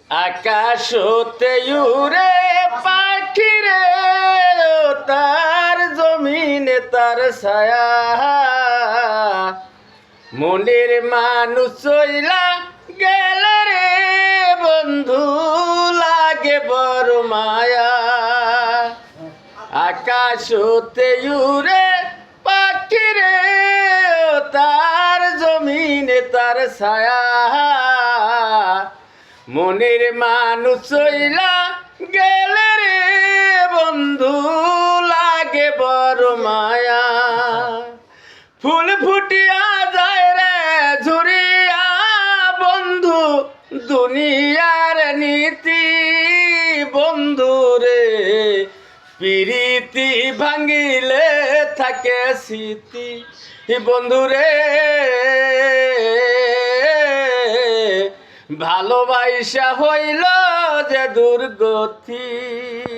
আকাশ হতে উড়ে পাখি রে, তার জমিনে তার ছায়া। মনের মানুষ চইলা গেলে রে বন্ধু, লাগে বড় মায়া। আকাশ হতে উড়ে পাখি রে, তার জমিনে তার ছায়া। মনের মানুষ চইলা গেলে রে বন্ধু, লাগে বড় মায়া। ফুল ফুটিয়া যায় রে ঝুরিয়া বন্ধু, দুনিয়ার নীতি বন্ধু রে। প্রীতি ভাঙিলে থাকে স্মৃতি বন্ধু রে। ভালোবাসা হইল যে দুর্গতি।